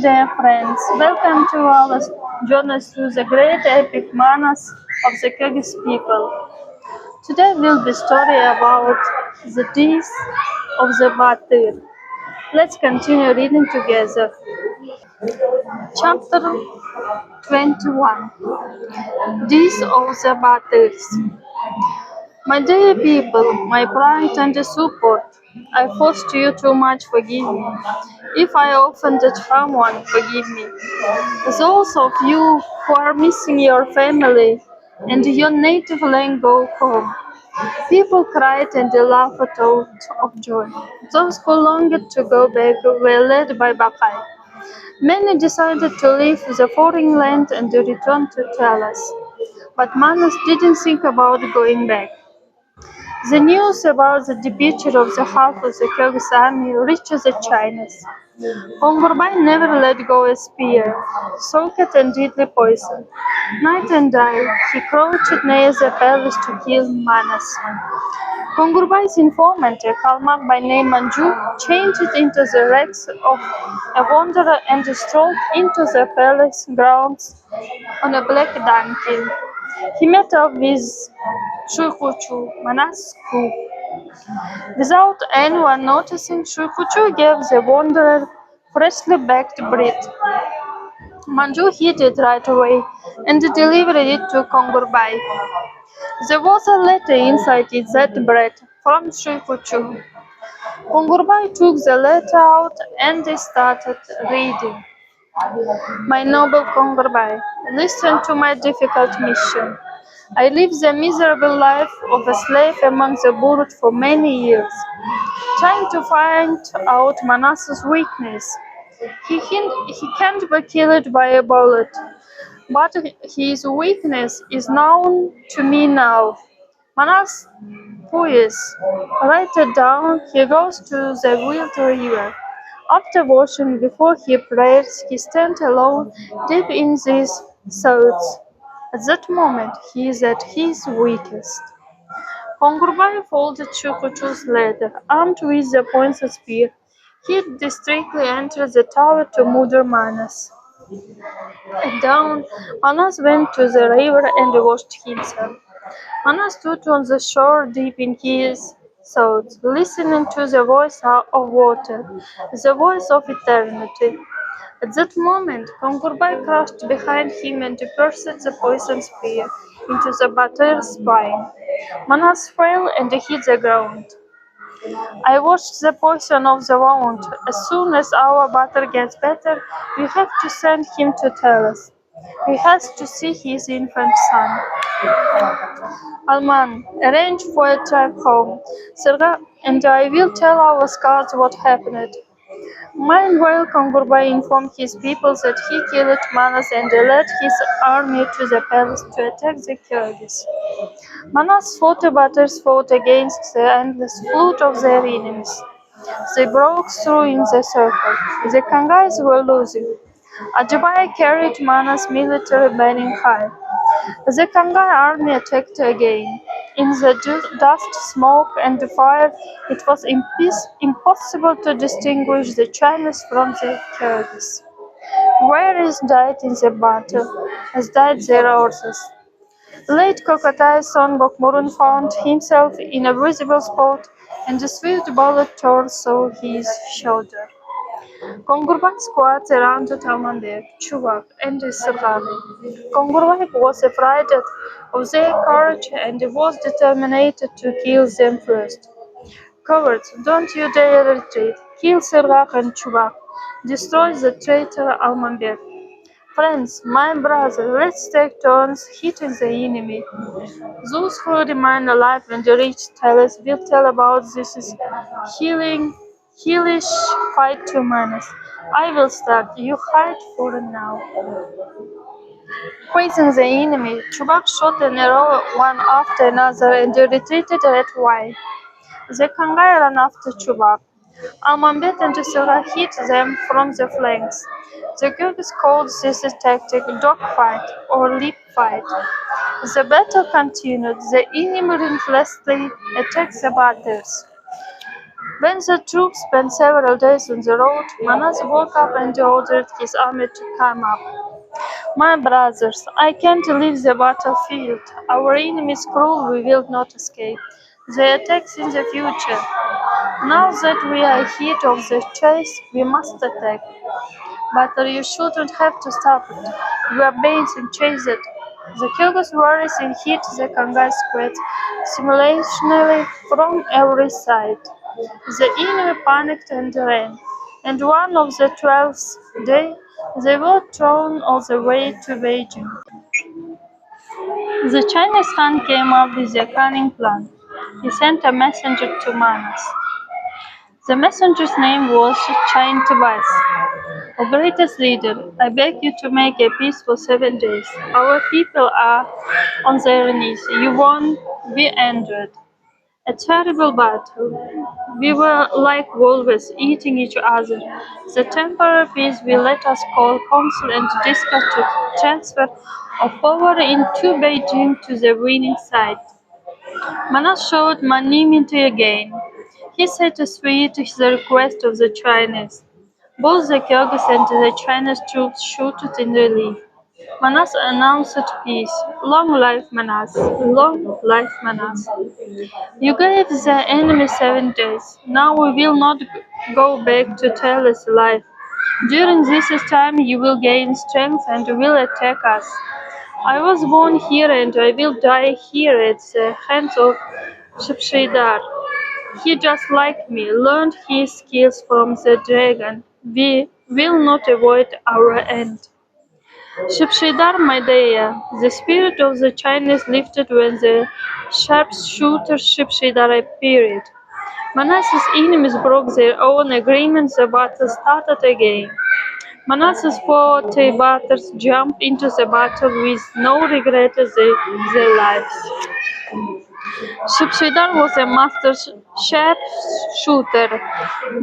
dear friends, welcome to our journey through the great epic manas of the Kyrgyz people. Today will be story about the deeds of the Batyr. Let's continue reading together. Chapter 21. Deeds of the Batyrs. My dear people, my pride and support, I forced you too much, forgive me. If I offended someone, forgive me. Those of you who are missing your family and your native land go home. People cried and laughed out of joy. Those who longed to go back were led by Bakai. Many decided to leave the foreign land and return to Talas. But Manas didn't think about going back. The news about the departure of the half of the Kyrgyz army reached the Chinese. Kongurbay never let go a spear, soaked and deadly poison. Night and day, he crouched near the palace to kill Manas. Kongurbay's informant, a Kalmak by name Manju, changed into the rags of a wanderer and strolled into the palace grounds on a black donkey. He met up with Shukuchu, Manas' cook. Without anyone noticing, Shukuchu gave the wanderer freshly baked bread. Manju hid it right away and delivered it to Kongurbay. There was a letter inside it that bread from Shukuchu. Kongurbay took the letter out and they started reading. My noble Kongurbay, listen to my difficult mission. I lived the miserable life of a slave among the Burut for many years, trying to find out Manasseh's weakness. He can't be killed by a bullet, but his weakness is known to me now. Manas Puis, write it down, he goes to the wild river. After washing before he prays, he stands alone, deep in these thoughts. At that moment, he is at his weakest. Kongurbay folded Shukuchu's letter, armed with the pointed spear. He distractedly entered the tower to murder Manas. At dawn, Manas went to the river and washed himself. Manas stood on the shore deep in his thoughts, listening to the voice of water, the voice of eternity. At that moment, Kongurbay crouched behind him and pierced the poisoned spear into the Batyr's spine. Manas fell and hit the ground. I washed the poison off the wound. As soon as our Batyr gets better, we have to send him to Talas. He has to see his infant son. Alman, arrange for a trip home. Serga and I will tell our scouts what happened. Meanwhile, Kongurbay informed his people that he killed Manas and led his army to the palace to attack the Kyrgyz. Manas' 40 batters fought against the endless flood of their enemies. They broke through in the circle. The Kangais were losing. Ajibay carried Manas' military banning high. The Kangai army attacked again. In the dust, smoke, and fire, it was impossible to distinguish the Chinese from the Kyrgyz. Warriors died in the battle, as died their horses. Late Kokotai Son Bokmurun found himself in a visible spot, and a swift bullet tore through his shoulder. Kongurbay squad surrounded Almanbek, Chuvak, and Sirgari. Kongurbay was afraid of their courage and was determined to kill them first. Cowards, don't you dare retreat. Kill Sirgak and Chuvak. Destroy the traitor Almanbek. Friends, my brother, let's take turns hitting the enemy. Those who remain alive and reach Talas will tell about this hellish fight to Manas. I will start. You hide for now. Facing the enemy, Chubak shot an arrow one after another and retreated at Y. The Kangai ran after Chubak. Almanbet and Sura hit them from the flanks. The Kyrgyz called this tactic dogfight or leap fight. The battle continued. The enemy relentlessly attacked the batters. When the troops spent several days on the road, Manas woke up and ordered his army to come up. My brothers, I can't leave the battlefield. Our enemy is cruel, we will not escape. The attacks in the future. Now that we are ahead of the chase, we must attack. But you shouldn't have to stop it. You are being chased. The Kyrgyz warriors hit the Kangay squad simultaneously from every side. The enemy panicked and ran, and one of the 12th day they were thrown all the way to Beijing. The Chinese Khan came up with a cunning plan. He sent a messenger to Manas. The messenger's name was Chain Tobias. O greatest leader, I beg you to make a peace for 7 days. Our people are on their knees. You won't be angered. A terrible battle. We were like wolves eating each other. The temporary peace will let us call council and discuss the transfer of power into Beijing to the winning side. Manas showed magnanimity again. He satisfied the request of the Chinese. Both the Kyrgyz and the Chinese troops shouted in relief. Manas announced peace. Long life Manas! Long life Manas! You gave the enemy 7 days. Now we will not go back to tell us a lie. During this time you will gain strength and will attack us. I was born here and I will die here at the hands of Shepshidar. He, just like me, learned his skills from the dragon. We will not avoid our end. Shepshidar, my dear, the spirit of the Chinese lifted when the sharpshooter Shepshidar appeared. Manas's enemies broke their own agreement. The battle started again. Manas's 40 batters jumped into the battle with no regret of their lives. Shepshidar was a master sharpshooter.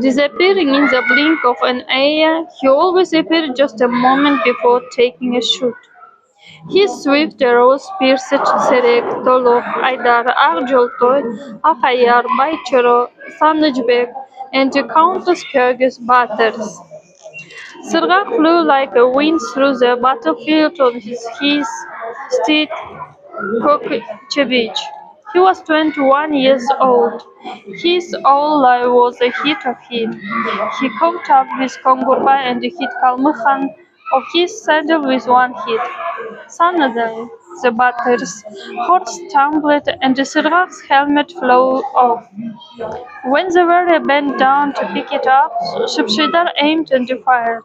Disappearing in the blink of an eye, he always appeared just a moment before taking a shot. His swift arrows pierced Serek, Tolok, Aydar, Arjoltoy, Akhayar, Baichero, Sanajbek, and countless Kyrgyz batters. Sergak flew like a wind through the battlefield on his steed Kochevich. He was 21 years old. His whole life was ahead of him. He caught up with Kongurbai and hit Kalmukhan of his saddle with one hit. Suddenly, the batter's horse stumbled and Sirgak's helmet flew off. When the warrior bent down to pick it up, Shepshidar aimed and fired.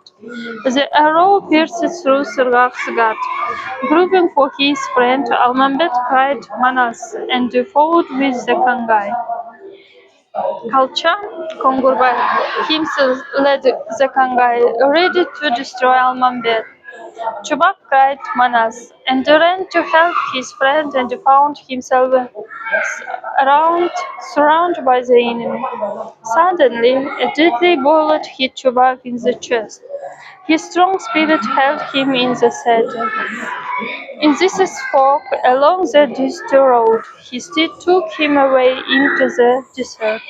The arrow pierced through Sirgak's gut. Grieving for his friend, Almambet cried Manas and fought with the Kangay. Kalcha, Kongurbai himself led the Kangay, ready to destroy Almambet. Chubak cried Manas and ran to help his friend and found himself surrounded by the enemy. Suddenly, a deadly bullet hit Chubak in the chest. His strong spirit held him in the saddle. In this fog, along the dusty road, his steed took him away into the desert.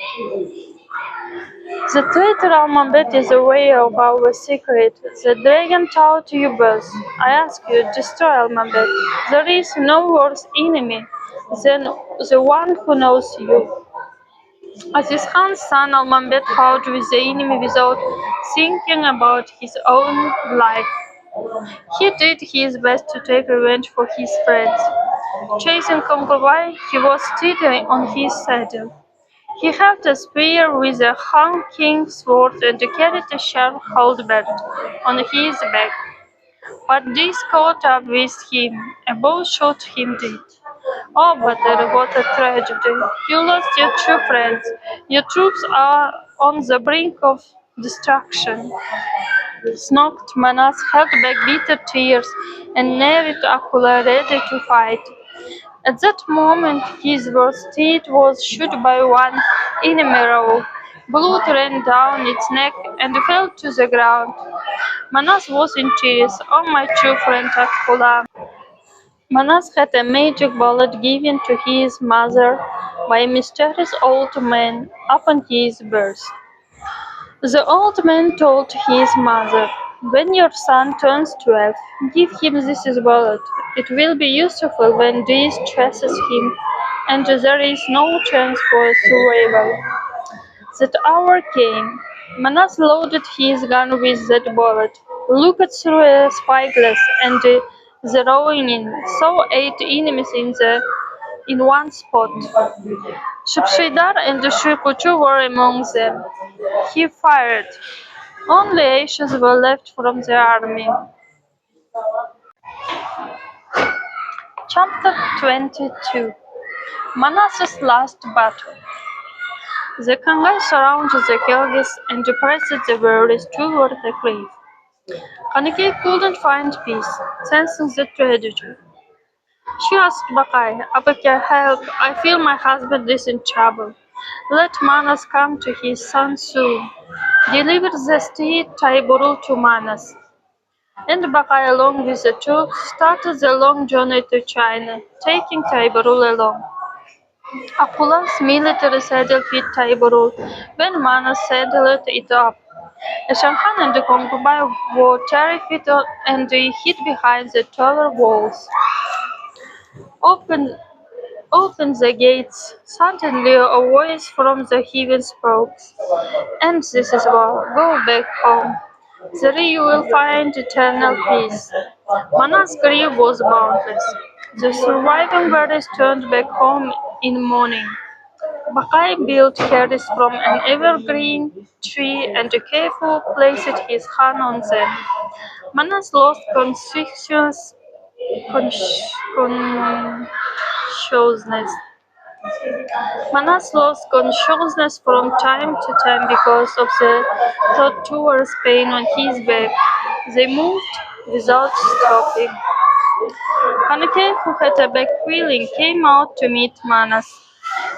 The traitor Almambet is aware of our secret. The dragon taught you both. I ask you, destroy Almambet. There is no worse enemy than the one who knows you. Aziz Khan's son Almambet fought with the enemy without thinking about his own life. He did his best to take revenge for his friends. Chasing Kongobai, he was steady on his saddle. He held a spear with a honking sword and carried a sharp halberd on his back. But this caught up with him. A bow shot him dead. Oh, but what a tragedy. You lost your two friends. Your troops are on the brink of destruction. Snocked Manas held back bitter tears and narrowed Akula ready to fight. At that moment his war steed was shot by one enemy arrow. Blood ran down its neck and fell to the ground. Manas was in tears. Oh, my true friend Akula. Manas had a magic bullet given to his mother by a mysterious old man upon his birth. The old man told his mother, "When your son turns 12, give him this bullet. It will be useful when disease stresses him and there is no chance for survival." That hour came. Manas loaded his gun with that bullet, looked through a spyglass, and zeroing in, saw 8 enemies in one spot. Shubshidar and Shikuchu were among them. He fired. Only ashes were left from the army. Chapter 22. Manas's last battle. The Khangai surrounded the Kyrgyz and pressed the warriors toward the cliff. Kanike couldn't find peace, sensing the tragedy. She asked Bakai, "Abakir, help! I feel my husband is in trouble. Let Manas come to his son soon. Deliver the steed Taiburu to Manas." And Bakai, along with the troops, started the long journey to China, taking Taiburul along. Akula's military saddle fit Taiburul when Manas saddled it up. Shanhan and the concubine were terrified and hid behind the taller walls. Open, open the gates. Suddenly a voice from the heaven spoke. "And this is war. Go back home. There you will find eternal peace." Mana's grief was boundless. The surviving warriors turned back home in mourning. Bakai built carriages from an evergreen tree and carefully placed his hand on them. Manas lost consciousness. Manas lost consciousness from time to time because of the torturous pain on his back. They moved without stopping. Kanake, who had a back feeling, came out to meet Manas.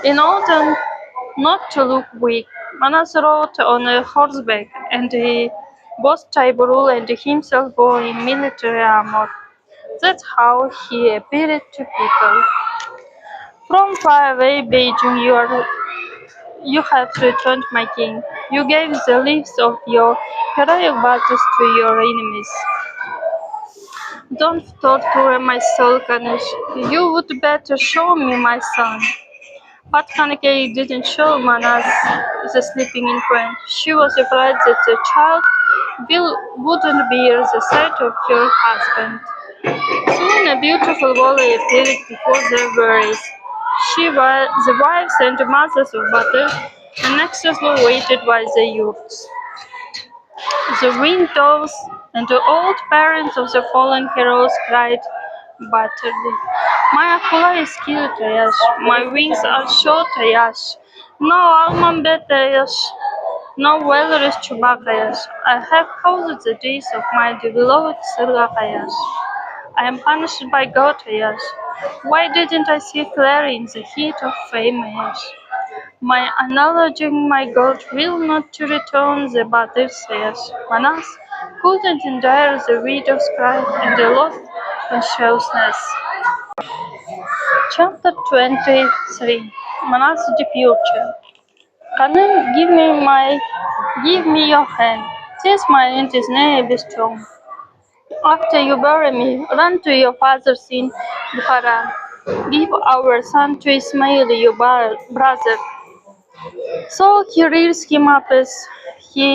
In order not to look weak, Manas rode on a horseback, and both Taiburul and himself were in military armor. That's how he appeared to people. "From far away, Beijing, you have returned, my king. You gave the lives of your heroic battles to your enemies. Don't torture my soul, Ganesh. You would better show me my son." But Kanake didn't show Manas the sleeping infant. She was afraid that the child wouldn't bear the sight of her husband. Soon a beautiful valley appeared before their worries. The wives and mothers of battle anxiously waited by the youths. The widows and the old parents of the fallen heroes cried bitterly, "My Akula is killed, Ayash. My wings are shot, Ayash. No Alman bet, Ayash. No valorous Chubak, Ayash. I have caused the death of my beloved Sirgak, Ayash. I am punished by God, Ayash. Why didn't I see clearly in the heat of fame, Ayash? My acknowledging my God will not to return the battle says." Manas couldn't endure the widow's cry and lost consciousness. Chapter 23. Manas' departure. "Canaan, give me your hand. This my end is near be strong. After you bury me, run to your fathers in Bukhara. Give our son to Ismail, your brother. So he rears him up as he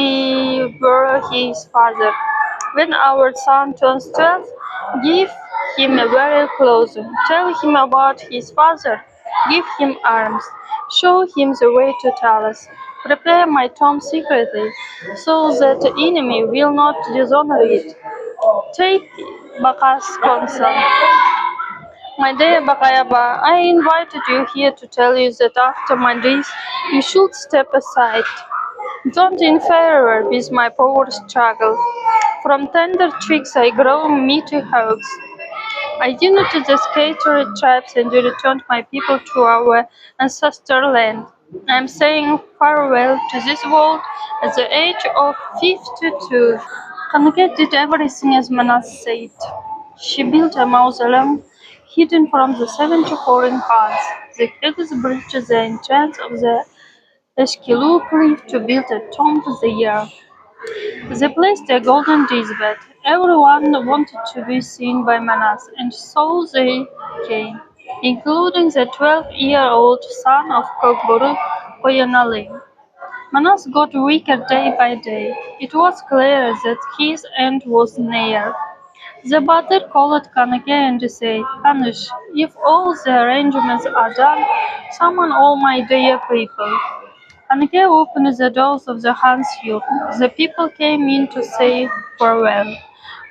were his father. When our son turns 12, give him a burial clothing. Tell him about his father. Give him arms. Show him the way to Talas. Prepare my tomb secretly, so that the enemy will not dishonor it. Take Baka's counsel. My dear Bakayaba, I invited you here to tell you that after my death, you should step aside. Don't interfere with my power struggle. From tender twigs I grow meaty hopes. I united the scattered tribes and returned my people to our ancestral land. I am saying farewell to this world at the age of 52. Kanaka did everything as Manas said. She built a mausoleum hidden from the 70 foreign hands. The Kyrgyz breached the entrance of the Eshkiluk cliff to build a tomb there. They placed a golden deathbed. Everyone wanted to be seen by Manas, and so they came, including the 12-year-old son of Kokboru, Koyanali. Manas got weaker day by day. It was clear that his end was near. The butler called Kanake and said, "Kanish, if all the arrangements are done, summon all my dear people." Kanake opened the doors of the Hans hut. The people came in to say farewell.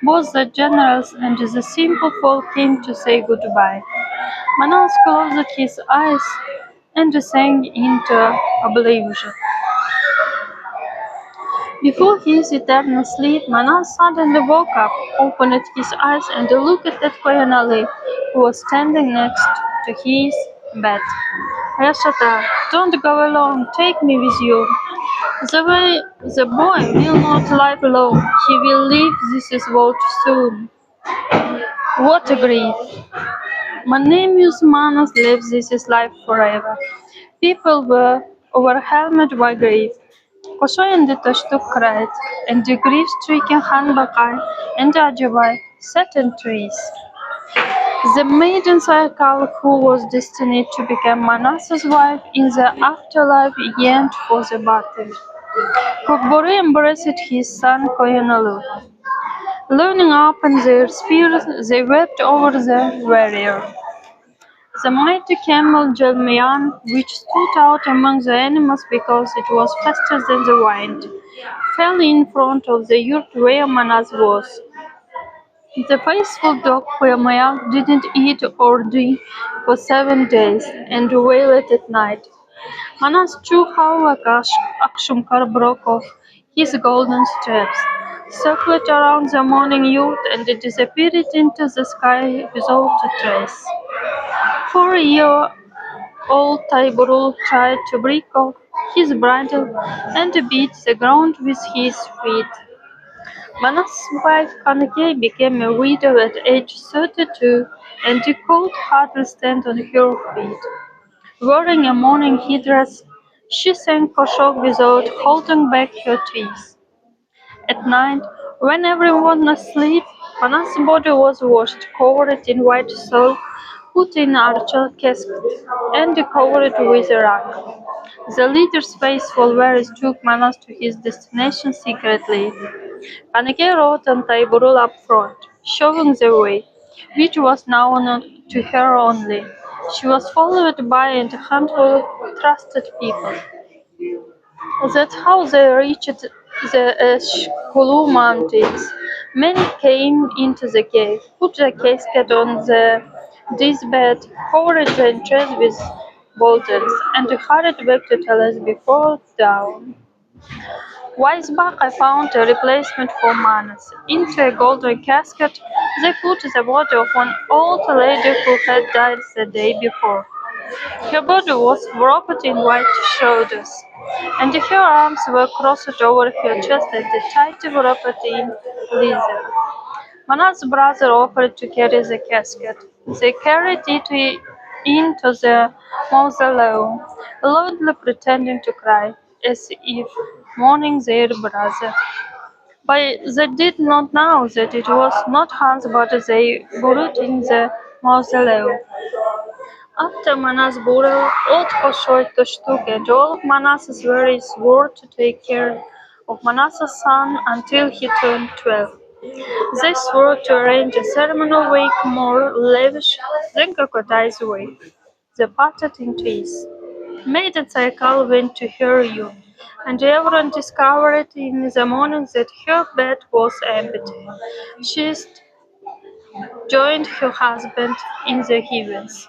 Both the generals and the simple folk came to say goodbye. Manas closed his eyes and sank into oblivion. Before his eternal sleep, Manas suddenly woke up, opened his eyes, and looked at Koyanali, who was standing next to his bed. "Rashata, don't go alone, take me with you. The boy will not live long, he will leave this world soon." What a grief! Manemius Manas lives this life forever. People were overwhelmed by grief. Koshoy and the Tashtuk cried, and the grief-stricken Hanbakai and Ajabai sat in trees. The maiden Sayakal, who was destined to become Manasseh's wife in the afterlife, yearned for the battle. Kokbore embraced his son Koyonalu. Leaning upon their spears, they wept over the warrior. The mighty camel Jelmian, which stood out among the animals because it was faster than the wind, fell in front of the yurt where Manas was. The faithful dog Poyamaya didn't eat or drink for 7 days and wailed at night. Manas Chuhawakash Akshumkar broke off his golden straps, circled around the morning yurt, and disappeared into the sky without a trace. 4-year-old Taiburul tried to break off his bridle and beat the ground with his feet. Manas's wife Kanake became a widow at age 32 and could hardly stand on her feet. Wearing a mourning headdress, she sang koshok without holding back her tears. At night, when everyone was asleep, Manas's body was washed, covered in white soil, put in archer casket, and covered with a rug. The leader's faithful warriors took Manas to his destination secretly. Kanake rode on Taiburul up front, showing the way, which was known to her only. She was followed by a handful of trusted people. That's how they reached the Eshkulu Mountains. Many came into the cave, put the casket on the deathbed, covered the entrance with boulders, and hurried back to tell us before dawn. Weisbach I found a replacement for Manas. Into a golden casket, they put the body of an old lady who had died the day before. Her body was wrapped in white shoulders, and her arms were crossed over her chest and tightly wrapped in leather. Manas's brother offered to carry the casket. They carried it into the mausoleum, loudly pretending to cry, as if mourning their brother. But they did not know that it was not Hans but they buried in the mausoleum. After Manas' burial, old Koshoy Toshtuk and all of Manas's warriors swore to take care of Manas's son until he turned 12. They swore to arrange a ceremonial wake more lavish than Crocodile's wake. They parted in trees. Maiden Saikal went to her youth, and everyone discovered in the morning that her bed was empty. She joined her husband in the heavens.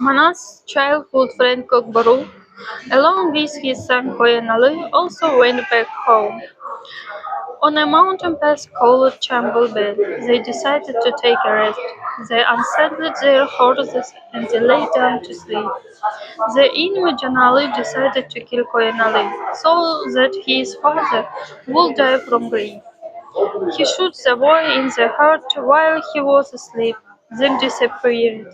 Manas' childhood friend Kokbaru, along with his son Koyanali, also went back home. On a mountain pass called Chambal they decided to take a rest. They unsaddled their horses and they lay down to sleep. The enemy Janali decided to kill Koyanali so that his father would die from grief. He shot the boy in the heart while he was asleep. then disappeared.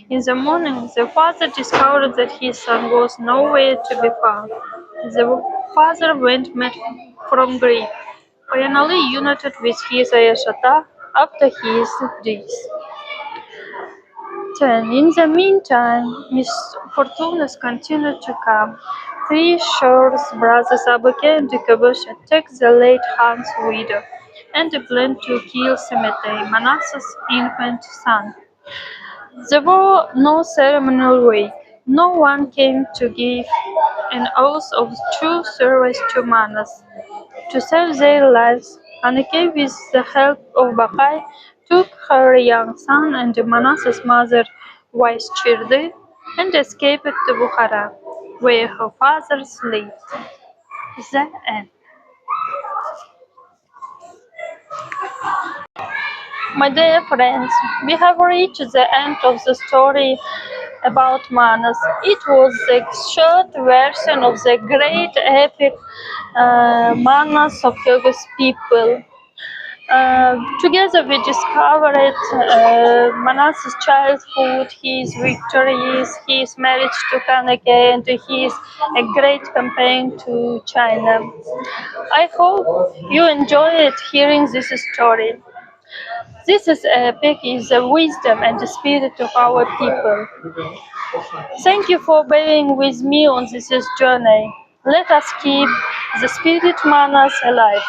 In the morning, the father discovered that his son was nowhere to be found. The father went mad from grief, finally united with his Ayashata after his death. 10. In the meantime, misfortunes continued to come. Three Shor's brothers Abake and Ikabush attacked the late Han's widow and planned to kill Semetei, Manasseh's infant son. There was no ceremonial wake. No one came to give an oath of true service to Manas. To save their lives, Anake, with the help of Bakai, took her young son and Manasseh's mother, wise Chirde, and escaped to Bukhara, where her fathers lived. The end. My dear friends, we have reached the end of the story about Manas. It was the short version of the great epic Manas of Kyrgyz people. Together we discovered Manasseh's childhood, his victories, his marriage to Kanake, and his great campaign to China. I hope you enjoyed hearing this story. This is epic is the wisdom and the spirit of our people. Thank you for being with me on this journey. Let us keep the spirit Manas alive.